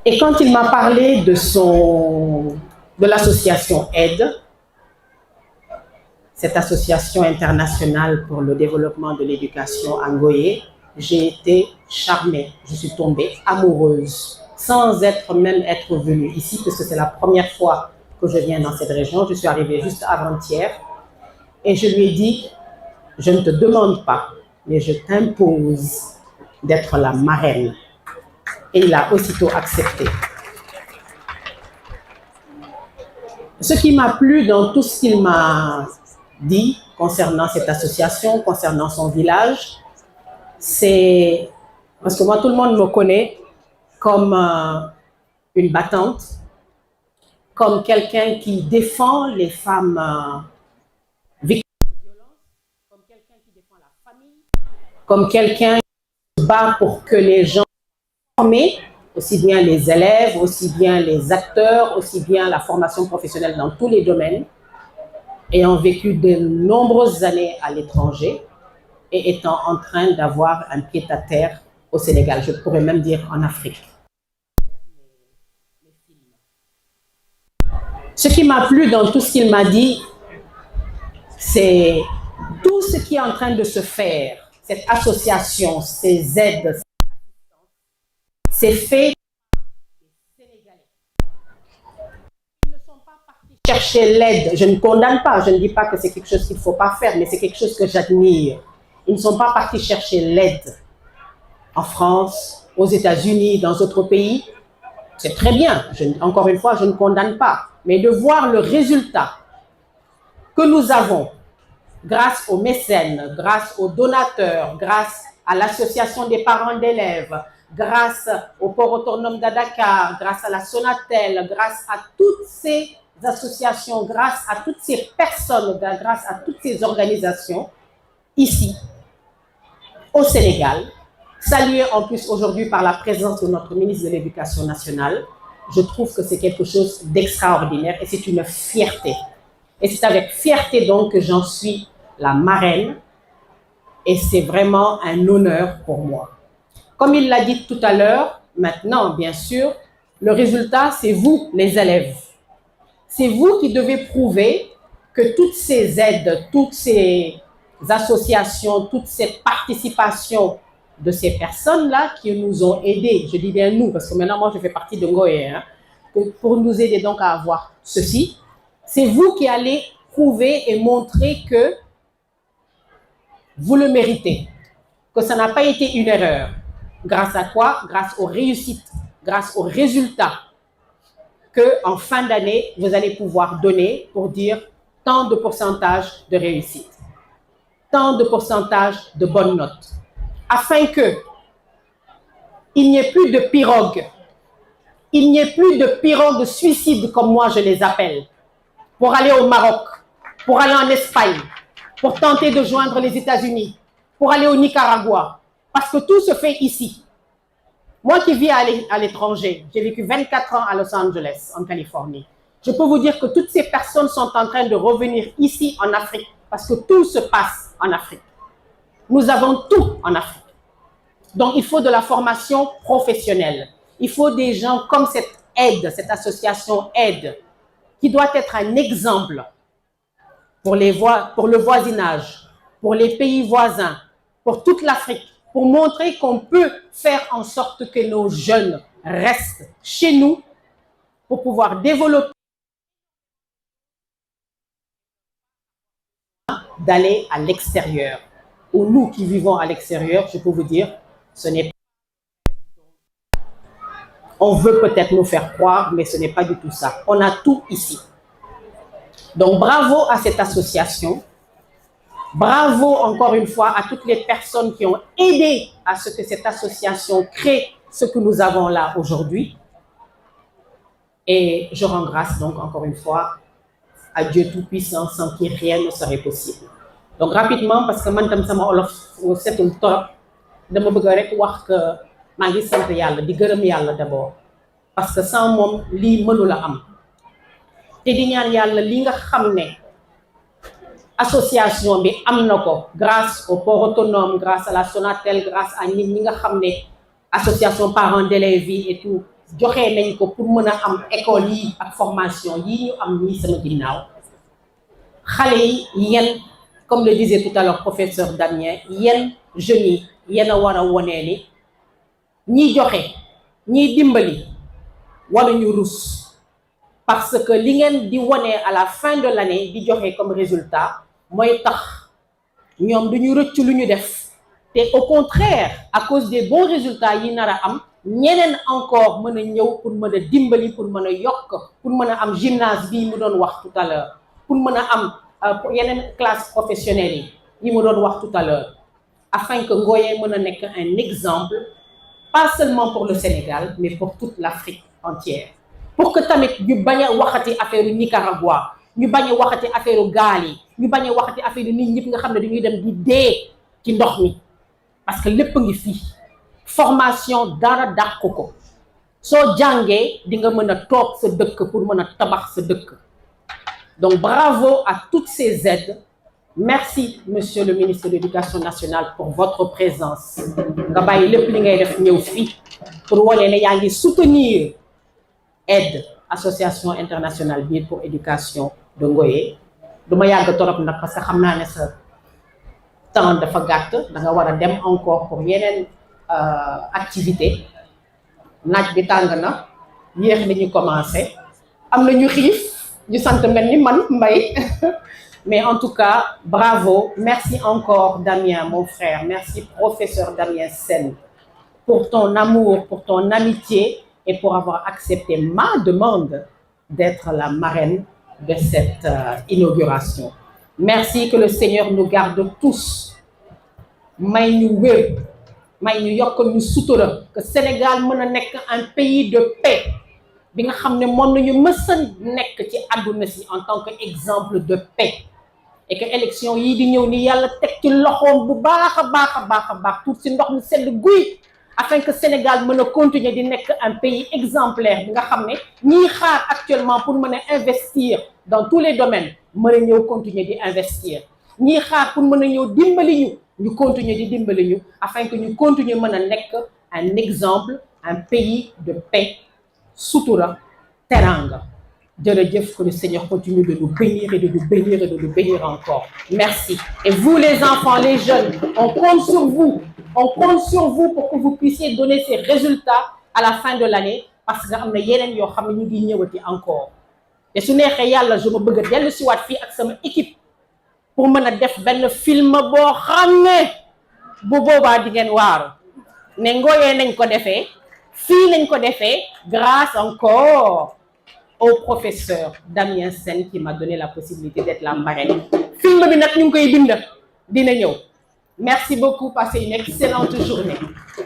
Et quand il m'a parlé de l'association AIDE, cette association internationale pour le développement de l'éducation à Ngoye, j'ai été charmée, je suis tombée amoureuse, sans même être venue ici, parce que c'est la première fois que je viens dans cette région. Je suis arrivée juste avant-hier et je lui ai dit, je ne te demande pas, mais je t'impose d'être la marraine. Et il a aussitôt accepté. Ce qui m'a plu dans tout ce qu'il m'a dit concernant cette association, concernant son village, c'est parce que moi, tout le monde me connaît comme une battante, comme quelqu'un qui défend les femmes victimes de violence, comme quelqu'un qui défend la famille, comme quelqu'un qui se bat pour que les gens soient formés, aussi bien les élèves, aussi bien les acteurs, aussi bien la formation professionnelle dans tous les domaines, ayant vécu de nombreuses années à l'étranger et étant en train d'avoir un pied-à-terre au Sénégal, je pourrais même dire en Afrique. Ce qui m'a plu dans tout ce qu'il m'a dit, c'est tout ce qui est en train de se faire, cette association, ces aides, c'est fait par les Sénégalais. Ils ne sont pas partis chercher l'aide. Je ne condamne pas, je ne dis pas que c'est quelque chose qu'il ne faut pas faire, mais c'est quelque chose que j'admire. Ils ne sont pas partis chercher l'aide en France, aux États-Unis, dans d'autres pays. C'est très bien. Encore une fois, je ne condamne pas. Mais de voir le résultat que nous avons grâce aux mécènes, grâce aux donateurs, grâce à l'association des parents d'élèves, grâce au port autonome de Dakar, grâce à la Sonatel, grâce à toutes ces associations, grâce à toutes ces personnes, grâce à toutes ces organisations, ici, au Sénégal, salué en plus aujourd'hui par la présence de notre ministre de l'Éducation nationale, je trouve que c'est quelque chose d'extraordinaire et c'est une fierté. Et c'est avec fierté donc que j'en suis la marraine et c'est vraiment un honneur pour moi. Comme il l'a dit tout à l'heure, maintenant, bien sûr, le résultat, c'est vous, les élèves. C'est vous qui devez prouver que toutes ces aides, toutes ces associations, toute cette participation de ces personnes-là qui nous ont aidés, je dis bien nous, parce que maintenant moi je fais partie de Ngoye, hein, pour nous aider donc à avoir ceci, c'est vous qui allez prouver et montrer que vous le méritez, que ça n'a pas été une erreur. Grâce à quoi? Grâce aux réussites, grâce aux résultats qu'en fin d'année, vous allez pouvoir donner pour dire tant de pourcentage de réussite, tant de pourcentage de bonnes notes, afin que il n'y ait plus de pirogues, il n'y ait plus de pirogues suicides comme moi je les appelle, pour aller au Maroc, pour aller en Espagne, pour tenter de joindre les États-Unis, pour aller au Nicaragua, parce que tout se fait ici. Moi qui vis à l'étranger, j'ai vécu 24 ans à Los Angeles, en Californie. Je peux vous dire que toutes ces personnes sont en train de revenir ici en Afrique, parce que tout se passe en Afrique. Nous avons tout en Afrique. Donc, il faut de la formation professionnelle. Il faut des gens comme cette aide, cette association aide, qui doit être un exemple pour le voisinage, pour les pays voisins, pour toute l'Afrique, pour montrer qu'on peut faire en sorte que nos jeunes restent chez nous pour pouvoir développer, d'aller à l'extérieur. Ou nous qui vivons à l'extérieur, je peux vous dire, ce n'est pas... On veut peut-être nous faire croire, mais ce n'est pas du tout ça. On a tout ici. Donc, bravo à cette association. Bravo encore une fois à toutes les personnes qui ont aidé à ce que cette association crée ce que nous avons là aujourd'hui. Et je rends grâce donc encore une fois à Dieu Tout-Puissant sans qui rien ne serait possible. Donc rapidement, parce que man tam sama olof setul torop, dama bëgg rek wax que maa ngi sant yàlla di gërëm yàlla d'abord parce que sans moom lii mënu la am te di ñaan yàlla li nga xam ne association bi am na ko grâce au port autonome, grâce à la Sonatel, grâce à nit ñi nga xam ne association parents d'élèves et tout joxe nañ ko pour mën a am école yi ak formation yi ñu am nii sama ginnaaw xale yi yéen comme le disait tout à l'heure professeur Damien yéen jeunes yi yéen a war a wonee ni ñiy joxe ñiy dimbali waruñu rus parce que li ngeen di wonee à la fin de l'année di joxe comme résultat mooy tax ñoom duñu rëcc lu ñu def te au contraire à cause des bons résultats yi nar a am ñeneen encore mën a ñëw pour mën a dimbali pour mën a yokk pour mën a am gymnase bii mu doon wax tout à l'heure pour mën a am yeneen classe professionnelle yi mu doon wax tout à l'heure afin que Ngoye mën a nekk un exemple pas seulement pour le Sénégal mais pour toute l'Afrique entière pour que tamit ñu bañ a waxati affaire Nicaragua ñu bañ a waxati affaire gaal yi ñu bañ a waxati affaire nit ñëpp nga xam ne dañuy dem di dee ci ndox mi parce que lépp ngi fii formation dara dàq ko soo jàngee di nga mën a toog sa dëkk pour mën a tabax sa dëkk donc bravo à toutes ces aides merci monsieur le ministre de l'Éducation nationale pour votre présence nga bàyyi lépp li ngay def ñëw fii pour wane ne yaa ngi soutenir aide association internationale bi pour éducation de Ngoye du ma yàgg torop nag parce que xam naa ne sa temps dafa gàtt da nga war a dem encore pour yeneen activité naaj bi tàng na yéex nañu commencé am na ñu xiif ñu sant mel ni man Mbaye mais en tout cas bravo merci encore Damien mon frère merci professeur Damien Sène pour ton amour pour ton amitié et pour avoir accepté ma demande d'être la marraine de cette inauguration merci que le Seigneur nous garde tous may ñu wér may ñu yokkal ñu sutura que Sénégal mën a nekk un pays de paix bi nga xam ne moom nañu mës a nekk ci àdduna si en tant que exemple de paix et que élection yii di ñëw ni yàlla teg ci loxoom bu baax a baax a baax a baax tout si ndox mi sedd guy afin que Sénégal mën a continuer di nekk un pays exemplaire bi nga xam ne ñiy xaar actuellement pour mën a investir dans tous les domaines mën a ñëw continuer di investir ñiy xaar pour mën a ñëw dimbali ñu continuer di dimbali ñu afin que ñu continuer mën a nekk un exemple un pays de paix sutura teranga jërëjëf que le Seigneur continue de nous bénir et de nous bénir et de nous bénir encore merci et vous les enfants les jeunes on compte sur vous pour que vous puissiez donner ces résultats à la fin de l'année parce que am na yeneen yoo xam ne ñu ngi ñëwati encore te su neexee yàlla je me bëgg a dellu si waat fii ak sama équipe pour mën a def benn film boo xam ne bu boobaa di ngeen waaru ne Ngoye nañ ko defee fii nañ ko defee grâce encore au professeur Damien Sène qui m'a donné la possibilité d'être la marraine film bi nag ñu ngi koy bind dina ñëw merci beaucoup passez une excellente journée